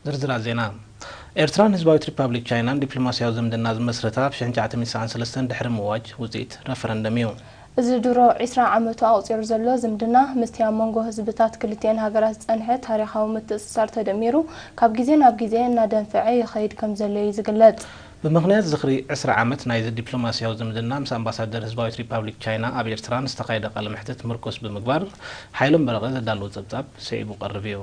ዝርዝራ ዜና ኤርትራን ህዝባዊት ሪፐብሊክ ቻይናን ዲፕሎማሲያዊ ዝምድና ዝመስረታ ብ1993 ድሕሪ ምዋጅ ውጽኢት ረፈረንደም እዩ እዚ ድሮ 20 ዓመቱ ኣውጽር ዘሎ ዝምድና ምስቲያ መንጎ ህዝብታት ክልቲአን ሃገራት ጸንሐ ታሪኻዊ ምትእስሳር ተደሚሩ ካብ ግዜ ናብ ግዜ እናደንፈዐ ይኸይድ ከም ዘሎ ዝግለጽ بمخنيات زخري 10 عامات نايز الدبلوماسية وزمدنا مس أمباسادر هزباويت ريبابليك تشاينا أب إيرتران استقايد قال محتت مركز بمقبار حيلم برغز دالو زبطاب سيبو قربيو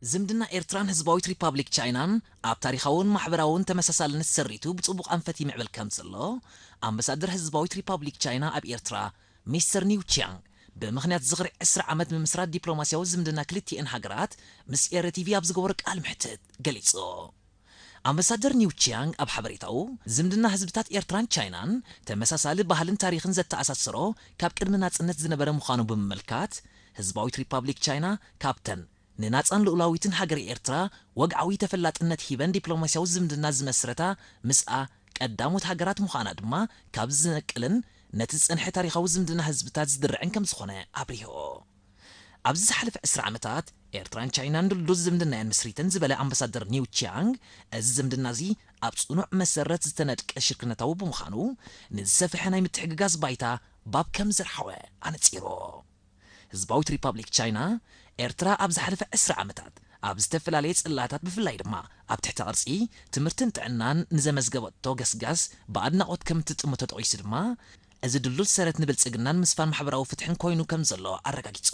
زمدنا إيرتران هزباويت ريبابليك تشاينان أب تاريخاون محبراون تمساسالن السريتو بتصبق أنفتي معبل كامسلو أمباسادر هزباويت ريبابليك تشاينا أب إيرترا مستر نيو تشانغ بمخنيات زغري 10 عامات بمسرات دبلوماسيا وزمدنا كلتي هاجرات مس إير تي في أبز جورك المحتد قليصو أمباسادر نيو تشانغ أب حبريتاو زمدنا حزبتات إيرتران تشاينان تمساسال بهالن تاريخن زت تأسسرو كاب قدم ناصنت زنبره مخانو بمملكات هزباويت ريبابليك تشاينا كابتن نناصن لولاويتن هاجر إيرترا وقعوي تفلاتنت هيبن دبلوماسيا وزمدنا زمسرتا مسأ قداموت هاجرات مخانا دما كاب زنقلن نتسنح تاريخاو زمدنا حزبتات زدرعن كم زخونه ابريو ابز حلف 10 عامات إيرتران تشاينان دلو زمدنا مسريتن زبله أمباسادر نيو تشانغ از زمدنا زي اب صنوع مسرت زتندق شركنتاو بمخانو نزسفحنا يمتحققاز بايتا باب كم زرحوه انصيرو هزباويت ريبابليك تشاينا إيرترا ابز حلف 10 عامات ابز تفلاليت صلاتات بفلاي دما اب تحت ارصي تمرتن طعنان نزمزغبتو غسغاس بعدنا قوت كم تطمتو تويس دما از دلول سرت نبلصغنان مسفان محبراو فتحن كوينو كم زلو አረጋግጾ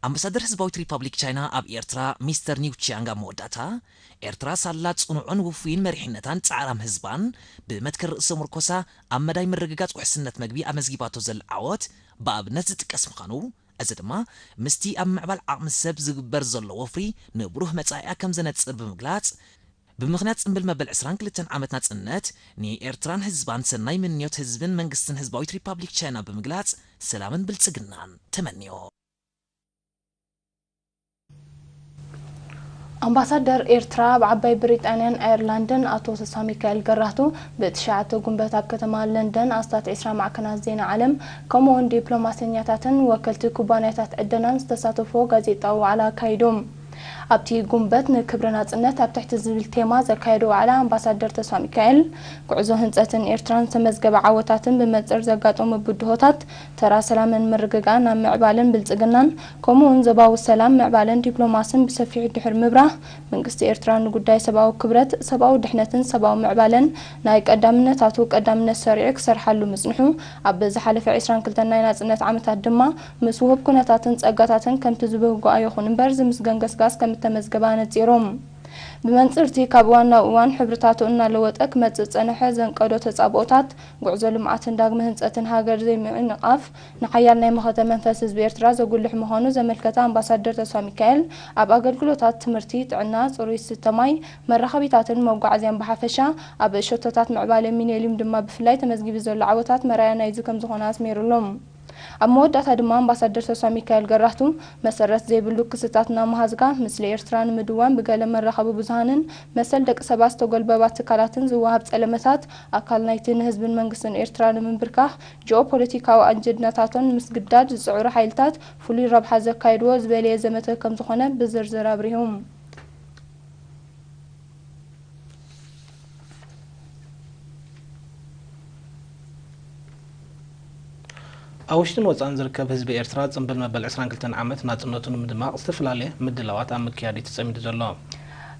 أمباسادر هزباويت ريبابليك تشاينا أب إيرترا مستر نيو تشانغا موداتا إيرترا سالات صنعون وفوين مريحنتان تعرام هزبان بمتكر رئيس مركوسا أما داي مرقاقات وحسنت مقبي أمزجيباتو زل عوات بابنت تتقسم خانو أزدما مستي أم معبال عقم السب زقبر زلو وفري نبروه متسايا كم زنت صر بمقلات بمخنات انبل مبل 20 كلتن عامتنا صنت ني إيرتران هزبان سناي من نيوت هزبن منغستن هزباويت ريبابليك تشاينا بمقلات سلامن بلصغنان تمنيو أمباسادر إيرترا بعباي بريطانيان أيرلاندن أتو سامي كايل قراتو بتشاعتو قنبتا كتما لندن أستات 20 معكنات زين عالم كمون دبلوماسينياتاتن وكلت كوبانياتات عدنان استساتفو غازيطاو على كايدوم أبتي قنبت نكبرنا صنت أب تحت زبل تيما زكايدو على أمباسادر تسوا ميكائيل قعزو هنصتن إيرتران تمزغب عوتاتن بمصر زغاطو مبدهوتات ترى سلامن مرغغان معبالن بلصغنان كومون زباو سلام معبالن دبلوماسن بسفيع دحر مبراه منغست إيرتران غداي سباو كبرت سباو دحنتن سباو معبالن ناي قدامنتاتو قدامنت سريع سرحلو مصنحو أب زحلف 20 كلتنا ناصنت عامتات دما مسوب كنتاتن صغاتاتن كم تزبغو ايخون برز مسغنغس غاس كم تمزغبانه زيروم بمنصرتي كابوانا وان حبرتاتو ان لوطك متصنح زنقدو تصابوتات غعزو لمعاتن داغم هنصتن هاجر زي معنقاف نحيال ناي مخاته منفس بيرترا زغلح مخونو زملكتا امباسادر تسوا ميكائيل اب اغلغلوتات تمرتي طعنا صروي ستماي مرخبيتاتن موغعزيان بحفشا اب شوتات معبال مينيليم دما بفلاي تمزغيب زول عوتات مرايا نايزو كم زخوناس ميرلوم أمودات هدما أمباسادر تسوا ميكائيل قراتو مسرت زي بلوك ستاتنا مهازقا مثل إيرتران مدوان بقال مرخب بزهانن مثل دك سباستو قلبابات تكالاتن زوهاب تألمتات أكال نايتين هزب منقسن إيرتران من بركاه جو بوليتيكا وأنجدناتاتون مسقداد زعور حيلتات فولي ربحة زكايدو زبالي زمتا كم زخونا بزرزر أبريهم أوشتن وصان زركب حزب إيرترا صنبل مبل 22 عامات ناصنتون مدماق استفلاليه مدلوات ام مكيادي تصميد زلو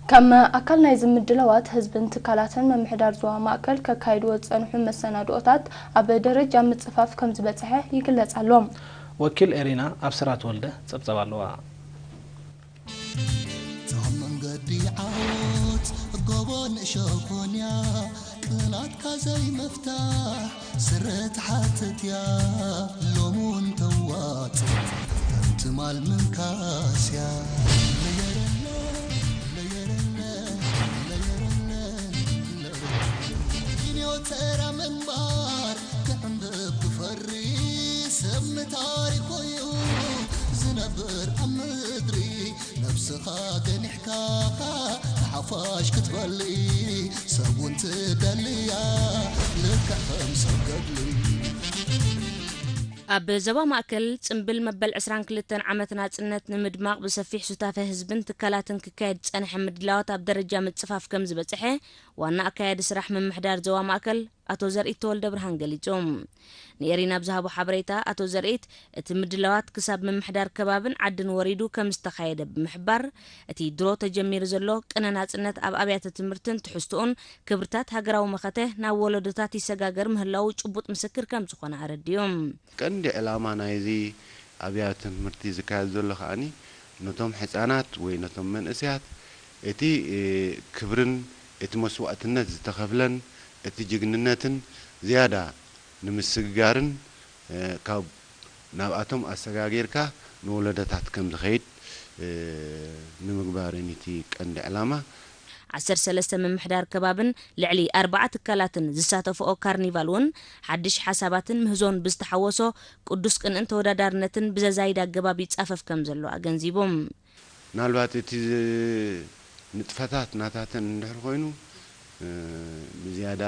كما أكل نايز مدلوات حزب انتقالاتن ممحدار زوا ماكل ككايدو صنحو مسنادوتات اب درجه مصفاف كم زبصحه يقلصالهم وكيل إرينا أبصرات ولده صبصبالوا تمنغدي عوت غبون شوفونيا كنات كازي مفتاح سرت حاتتيا لومون توات انت مال من كاسيا ترى من بار كعندك فري سم تاريخو زنبر أمدري نفسها جنحكاها حفاش كتبلي سوون تدليا لك خمسة قبلي ኣብ ዘባ ማእከል ጽምብል መበል 22 ዓመት ናጽነት ንምድማቕ ብሰፊሕ ሱታፈ ህዝብን ትካላትን ክካየድ ጸንሐ ምድላዋት ኣብ ደረጃ ምጽፋፍ ከም ዝበጽሐ ዋና ኣካያዲ ስራሕ ምምሕዳር ዘባ ማእከል አቶ ዘርኢት ተወልደ ብርሃን ገሊጾም ንኤሪና ብዛሃቡ ሓበሬታ አቶ ዘርኢት እቲ ምድላዋት ክሳብ ምምሕዳር ከባብን ዓድን ወሪዱ ከም ዝተኻየደ ብምሕባር እቲ ድሮ ተጀሚሩ ዘሎ ቅነ ናጽነት ኣብ ኣብያተ ትምህርትን ትሕዝቶን ክብርታት ሃገራዊ መኸተ ናብ ወለዶታት ይሰጋገር ምህላው ጭቡጥ ምስክር ከም ዝኾነ ኣረድዮም ቀንዲ ዕላማ ናይዚ ኣብያተ ትምህርቲ ዝካየድ ዘሎ ኸኣኒ ነቶም ህፃናት ወይ ነቶም መንእስያት እቲ ክብርን እቲ መስዋዕትነት ዝተኸፍለን እቲ ጅግንነትን ዝያዳ ንምስግጋርን ካብ ናብኣቶም ኣሰጋጊርካ ንወለደታት ከም ዝኸይድ ንምግባርን እቲ ቀንዲ ዕላማ 13 ምምሕዳር ከባብን ልዕሊ 4 ትካላትን ዝሳተፈኦ ካርኒቫል ውን ሓድሽ ሓሳባትን ምህዞን ብዝተሓወሶ ቅዱስ ቅንእን ተወዳዳርነትን ብዘዛይድ ኣገባብ ይጻፈፍ ከም ዘሎ ኣገንዚቦም ናልባት እቲ ንጥፈታት ናታትን እንድሕር ኮይኑ ብዝያዳ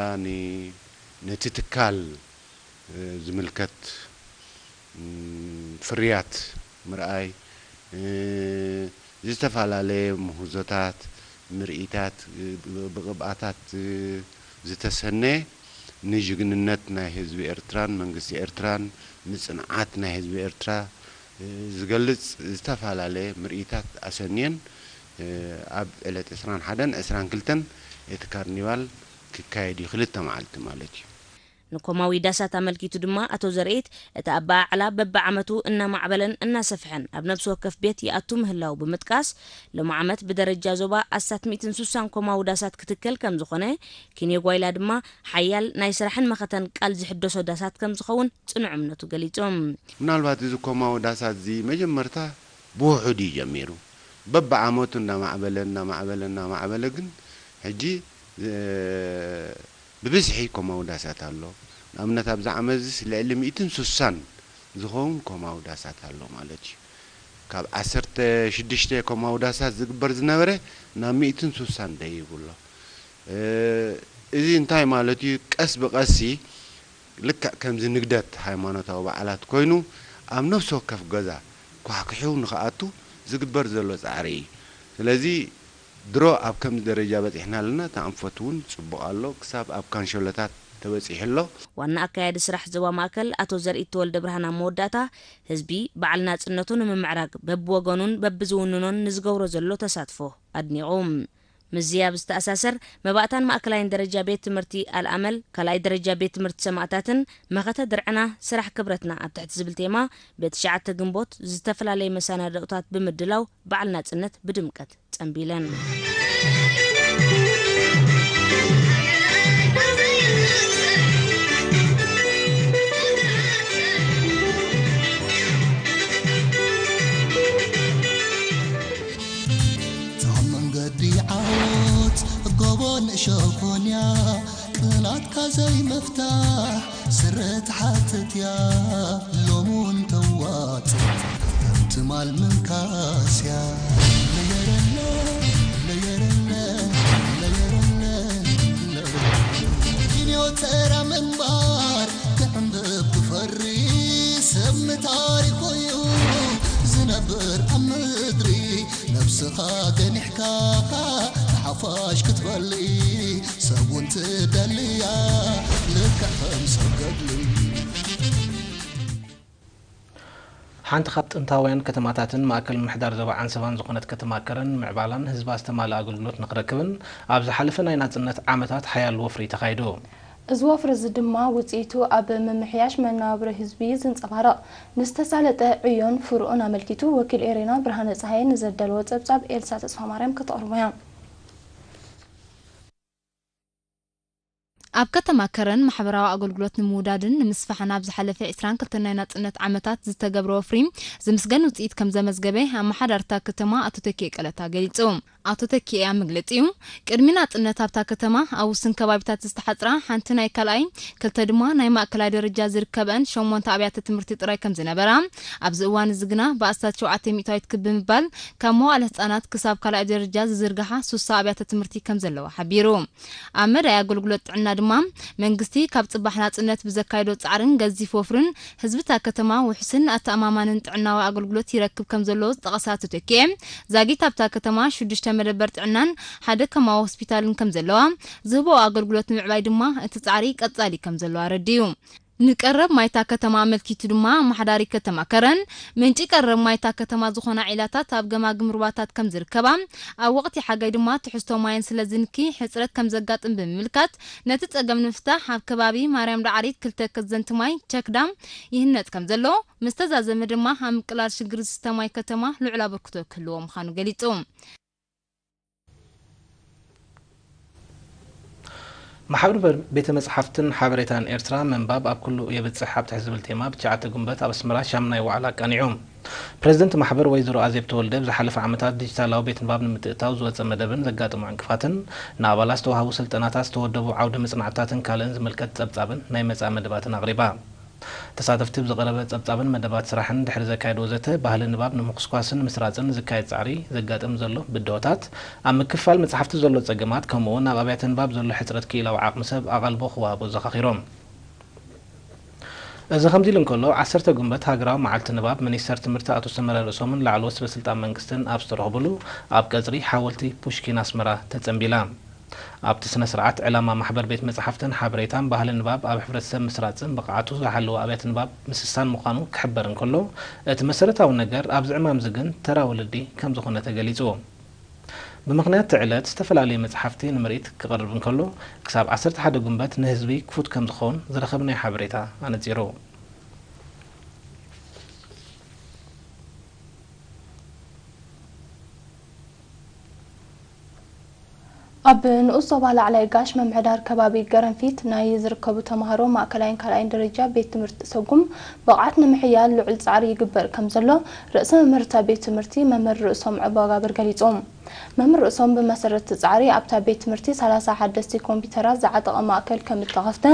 ነቲ ትካል ዝምልከት ፍርያት ምርኣይ ዝተፋላለየ ምህዞታት ምርኢታት ብቕብኣታት ዝተሰነየ ንጅግንነት ናይ ህዝቢ ኤርትራን መንግስቲ ኤርትራን ንጽንዓት ናይ ህዝቢ ኤርትራ ዝገልጽ ዝተፋላለየ ምርኢታት ኣሰንየን ኣብ ዕለት 21 22 እቲ ካርኒቫል ክካየድ ክልተ መዓልቲ ማለት እዩ ንኮማዊ ዳሳት አመልኪቱ ድማ አቶ ዘርኢት እቲ አባ ዓላ በብዓመቱ እና ማዕበለን እና ሰፍሐን ኣብ ነፍስ ወከፍ ቤት ይኣቱ ምህላው ብምጥቃስ ለማዓመት በደረጃ ዞባ አሳት 160 ኮማዊ ዳሳት ክትከል ከም ዝኾነ ኪኔ ጓይላ ድማ ሓያል ናይ ስራሕን መኸተን ቃል ዝሕደሶ ዳሳት ከም ዝኸውን ጽኑዕ እምነቱ ገሊጾም ምናልባት እዚ ኮማዊ ዳሳት እዚ መጀመርታ ብውሑድ ይጀሚሩ በብዓመቱ እና ማዕበለ ግን ሕጂ ብብዝሒ ኮማዊ ዳሳት ኣሎ ንኣብነት ኣብዛ ዓመት ልዕሊ 160 ዝኸውን ኮማዊ ዳሳት ኣሎ ማለት እዩ ካብ 16 ኮማዊ ዳሳት ዝግበር ዝነበረ ናብ 160 ደይብሎ እዚ እንታይ ማለት እዩ ቀስ ብቐሲ ልክዕ ከምዚ ንግደት ሃይማኖታዊ በዓላት ኮይኑ ኣብ ነፍሲ ወከፍ ገዛ ኳሕክሑ ንኽኣቱ ዝግበር ዘሎ ጻዕሪ ስለዚ ድሮ ኣብ ከም ደረጃ በጽሕና ለና ተኣንፈት እውን ጽቡቕ ኣሎ ክሳብ ኣብ ካንሸሎታት ተበጽሕሎ ዋና ኣካያዲ ስራሕ ዘባ ማእከል አቶ ዘርኢት ተወልደ ብርሃን መወዳእታ ህዝቢ በዓል ናጽነቱን ምምዕራግ በብወገኑን በብዝውንኖን ንዝገብሮ ዘሎ ተሳትፎ ኣድኒቖም مزياب استأساسر مباتان مأكلاين درجة بيت تمرتي الأمل كلاي درجة بيت تمرت سماعتاتن مغتا درعنا سرح كبرتنا أبتحت زبلتيما بيت شعات تقنبوت زتفل علي مسانا رؤتات بمدلاو بعلنا تسنت بدمكت تنبيلان قبون شوفونيا كنات كازي مفتاح سرت حاتتيا لومون توات انت مال من كاسيا ليرنا ليرنا ليرنا كينيو ترى من بار كعندب تفري سم تاريخو زنبر أمدري نفسها كنحكاها حفاش كتبلي سوون تدليا لك خمسة قبلي حانت خط انتاوين كتماتاتن ماكل محدار زبا عن سفان زقنت كتماكرن معبالان هزبا استمال اقلقلوت نقركبن ابز حلفن اينات زنت عامتات حيال وفري تخايدو زوافر الزدما وصيتو اب ممحياش منابر حزبي زنصفارق نستسالت عيون فرعون ملكيتو وكيل ايرينا برهان صحاي نزدل وصبصاب إلسا تصفى مريم كتقربيان ኣብ ከተማ ከረን ማሕበራዊ ኣገልግሎት ንምውዳድን ንምስፋሕን ኣብ ዝሓለፈ 22 ናጽነት ዓመታት ዝተገብረ ወፍሪ ዝምስገን ውጽኢት ከም ዘመዝገበ ኣመሓዳርታ ከተማ ኣቶ ተኬ ቀለታ ገሊጹ አቶ ተኪያ መግለጽዩ ቅድሚና ጥነት ሀብታ ከተማ አውስን ከባቢታት ዝተሐጥራ ሓንቲ ናይ ካልአይ ክልተ ድማ ናይ ማእከላይ ደረጃ ዝርከበን ሸሞንተ አብያተ ትምህርቲ ጥራይ ከም ዝነበራ ኣብዚ እዋን ዝግና በአስታት 700 ክብ ምባል ካብ መዋዕለ ህጻናት ክሳብ ካልአይ ደረጃ ዝዝርግሓ 3 አብያተ ትምህርቲ ከም ዘለዋ ሓቢሩ አመድ አገልግሎት ጥዕና ድማ መንግስቲ ካብ ጽባሕ ናጽነት ብዘካይዶ ጻዕርን ገዚፍ ወፍርን ህዝብታ ከተማ ውሕስን አተማማንን ጥዕናዊ አገልግሎት ይረክብ ከም ዘሎ ጠቀሳቱ ተኪያ ዛጊት ሀብታ ከተማ 6 መደበር ጥዕናን ሓደ ከማ ሆስፒታልን ከም ዘለዋ ዝህቦ አገልግሎት ምዕባይ ድማ እቲ ጻዕሪ ቀጻሊ ከም ዘለዋ ረዲዩ ንቀረብ ማይታ ከተማ መልኪቱ ድማ ማሕዳሪ ከተማ ከረን ምንጪ ቀረብ ማይታ ከተማ ዝኾና ዒላታት ኣብ ገማግም ሩባታት ከም ዝርከባ ኣብ ወቅቲ ሓጋይ ድማ ትሕዝቶ ማይን ስለዝንኪ ሕጽረት ከም ዘጋጥም ብምልካት ነቲ ጸገም ንፍታሕ ኣብ ከባቢ ማርያም ዳዕሪት ክልተ ከዘንቲ ማይ ቸክዳም ይህነት ከም ዘሎ መስተዛዘመ ድማ ኣብ ምቅላል ሽግር ሲስተማይ ከተማ ልዑል አበርክቶ ክህልዎ ምዃኑ ገሊጹ ማሕበር ቤተ መጽሐፍትን ሓበሬታን ኤርትራ መንባብ ኣብ ኩሉ የብጽሕ ኣብ ትሕዝብ ተማ ብቻዓተ ጉንበት ኣብ ኣስመራ ሻምናይ ዋዕላ ቀኒዑ ፕሬዝደንት ማሕበር ወይዘሮ ኣዜብ ተወልደ ዝሓለፈ ዓመታት ዲጂታላዊ ቤት ንባብ ንምትእታው ዝወፀ መደብን ዘጋጥሙ ዕንቅፋትን ንኣባላት ዝተዋሃቡ ስልጠናታት ዝተወደቡ ዓውደ ምጽናዕታትን ካልእን ዝምልከት ጸብጻብን ናይ መጻ መደባትን ኣቕሪባ ተሳተፍቲ ብዝቀረበ ጸብጻብን መደባት ስራሕን ድሕሪ ዘካየድ ወዘተ ባህሊ ንባብ ንምኽስኳስን ምስራጽን ዝካየድ ጻዕሪ ዘጋጥም ዘሎ ብድሆታት ኣብ ምክፋል መጽሓፍቲ ዘሎ ጸገማት ከምኡውን ኣብ ኣብያተ ንባብ ዘሎ ሕጽረት ክኢላዊ ዓቕሚ ሰብ ኣቐልቦ ክወሃቦ ዘኻኺሮም እዚ ከምዚ ኢሉ እንከሎ 10 ጉንበት ሃገራዊ መዓልቲ ንባብ ሚኒስተር ትምህርቲ ኣቶ ሰመረ ርእሶምን ላዕለዎት ሰበስልጣን መንግስትን ኣብ ዝተረኸብሉ ኣብ ቀጽሪ ሓወልቲ ፑሽኪን ኣስመራ ተጸንቢላ ኣብቲ ስነ ስርዓት ዕላማ ማሕበር ቤት መጽሐፍትን ሓበሬታን ባህሊ ንባብ ኣብ ሕብረተሰብ ምስራጽን ብቕዓቱ ዝሓለወ ኣብያተ ንባብ ምስሳን ምዃኑ ክሕበር እንከሎ እቲ መሰረታዊ ነገር ኣብ ዝዕማም ዝግን ተራ ወለዲ ከም ዝኾነ ተገሊጹ ብምኽንያት ዕለት ዝተፈላለዩ መጽሐፍቲ ንምርኢት ክቐርብ እንከሎ ክሳብ 11 ጉንበት ንህዝቢ ክፉት ከም ዝኾን ዝረኸብናይ ሓበሬታ ኣነጺሩ ኣብ ንኡስ ዞባ ላዕላይ ጋሽ መምሕዳር ከባቢ ገረንፊት ናይ ዝርከቡ ተማሃሮ ማእከላይን ካልኣይን ደረጃ ቤት ትምህርቲ ሰጉም ብቕዓት ንምሕያል ልዑል ጻዕሪ ይግበር ከም ዘሎ ርእሰ መምህርታ ቤት ትምህርቲ መምህር ርእሶም ዕባጋብር ገሊጾም መምህር ርእሶም ብመሰረት ጻዕሪ ኣብታ ቤት ትምህርቲ 31 ኮምፒውተራት ዝዓጠቐ ማእከል ከም እተኸፍተ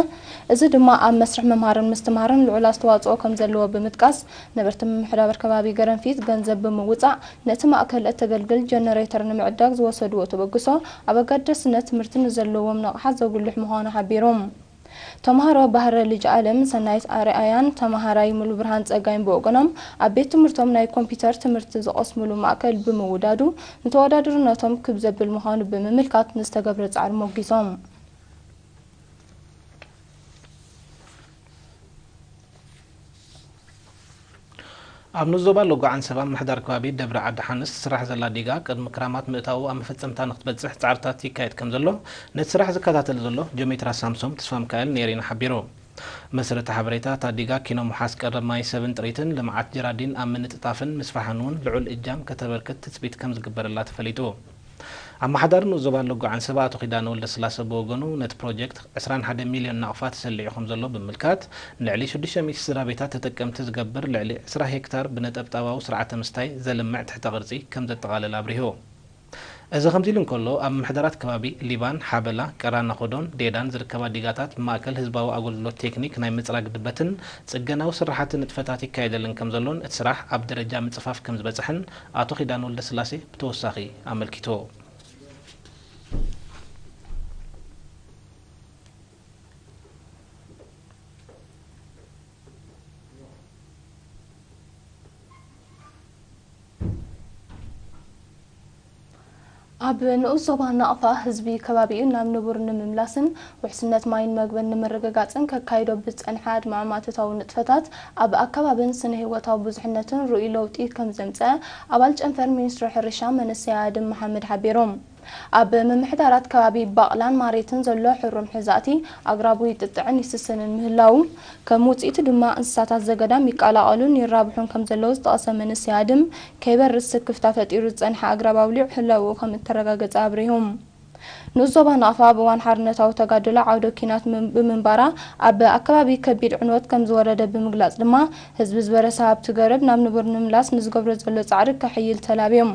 እዚ ድማ ኣብ መስርሕ መምሃርን ምስትምሃርን ልዑል ኣስተዋጽኦ ከም ዘለዎ ብምጥቃስ ነበርቲ መምሕዳር ከባቢ ገረንፊት ገንዘብ ብምውጻእ ነቲ ማእከል እተገልግል ጀነሬተር ንምዕዳግ ዝወሰድዎ ተበግሶ ኣብ ኣገዳስነት ትምህርቲ ዘለዎም ነቕሓት ዘጉልሕ ምዃኑ ሓቢሮም ተማሃሮ ባህረ ልጅ ዓለም ሰናይት ኣርአያን ተማሃራይ ሙሉ ብርሃን ጸጋይን በወገኖም ኣብ ቤት ትምህርቶም ናይ ኮምፒውተር ትምህርቲ ዝቆስሙሉ ማእከል ብምውዳዱ ንተወዳድርነቶም ክብ ዘብል ምዃኑ ብምምልካት ንዝተገብረ ጻዕሪ ሞጊሶም ኣብ ንዞባ ሎጓዓን ሰባ ምሕዳር ከባቢ ደብረ ዓዲ ሓንስ ስራሕ ዘላ ዲጋ ቅድሚ ክራማት ምእታው ኣብ መፈጸምታ ንኽትበጽሕ ጻዕርታት ይካየድ ከም ዘሎ ነቲ ስራሕ ዝከታተል ዘሎ ጆሜትራ ሳምሶም ተስፋ ሚካኤል ነሪና ሓቢሩ መሰረተ ሓበሬታ ታዲጋ ኪኖ ሙሓስ ቀረብ ማይ ሰብን ጥሪትን ልምዓት ጀራዲን ኣብ ምንጥጣፍን ምስፋሕን እውን ልዑል እጃም ከተበርክት ትጽቢት ከም ዝግበረላ ተፈሊጡ ኣብ ማሕዳር ንዞባ ሎጓዓን ሰባ ኣቶ ኺዳነ ወልደ ስላሴ በወገኑ ነቲ ፕሮጀክት 21 ሚልዮን ናቕፋ ተሰሊዑ ከም ዘሎ ብምልካት ልዕሊ 600 ስድራ ቤታት ተጠቀምቲ ዝገብር ልዕሊ 20 ሄክታር ብነጠብጣባዊ ስርዓተ ምስታይ ዘልምዕ ትሕተ ቅርጺ ከም ዘጠቓለለ ኣብሪሁ እዚ ከምዚ ኢሉ እንከሎ ኣብ ምሕዳራት ከባቢ ሊባን ሓበላ ቀራና ኾዶን ዴዳን ዝርከባ ዲጋታት ብማእከል ህዝባዊ ኣገልግሎት ቴክኒክ ናይ ምጽራግ ድበትን ጽገናዊ ስራሓትን ንጥፈታት ይካየደልን ከም ዘሎን እቲ ስራሕ ኣብ ደረጃ ምጽፋፍ ከም ዝበጽሕን ኣቶ ኺዳነ ወልደ ስላሴ ብተወሳኺ ኣመልኪቶ ኣብ ንኡስ ዞባ ናቕፋ ህዝቢ ከባቢኡ ናብ ንቡር ንምምላስን ውሕስነት ማይን መግበን ንምርግጋጽን ከካይዶ ብጸንሐ ኣድማዕማተታዊ ንጥፈታት ኣብ ኣከባብን ስነ ህይወታዊ ብዙሕነትን ርኡይ ለውጢ ከም ዘምጽአ ኣባል ጨንፈር ሚኒስትሪ ሕርሻ መንእሰይ ኣድም መሓመድ ሓቢሮም ኣብ ምምሕዳራት ከባቢ ባቕላን ማሬትን ዘሎ ሕሩም ሕዛእቲ ኣግራቡ ይጥጥዕን ይስስንን ምህላው ከም ውጽኢቱ ድማ እንስሳታት ዘገዳም ይቃላቐሉን ይራብሑን ከም ዘለዎ ዝጠቐሰ መንእሰይ ኣድም ከይበርስ ስክፍታ ፈጢሩ ዝጸንሐ ኣግራብ ኣውሊዕ ህላው ከም እተረጋገጸ ኣብሪሆም ንዞባ ናቕፋ ብዋን ሓርነታዊ ተጋድሎ ዓውደ ኪናት ብምንባራ ኣብ ኣከባቢ ከቢድ ዕንወት ከም ዝወረደ ብምግላጽ ድማ ህዝቢ ዝበረሰ ሃብቲ ገረብ ናብ ንቡር ንምምላስ ንዝገብሮ ዘሎ ጻዕሪ ከሕይል ተላብዮም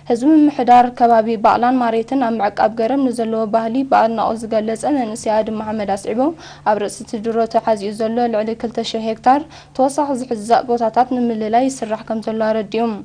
ህዝቢ ምሕዳር ከባቢ ባዕላን ማሬትን ኣብ ምዕቃብ ገረም ንዘለዎ ባህሊ ብኣድናቆ ዝገልጸ መንእሰይ ኣድም መሓመድ ኣስዒቦ ኣብ ርእሲ ትድሮ ተሓዚኡ ዘሎ ልዕሊ 2000 ሄክታር ተወሳኺ ዝሕዛእ ቦታታት ንምልላይ ይስራሕ ከም ዘሎ ኣረዲኦም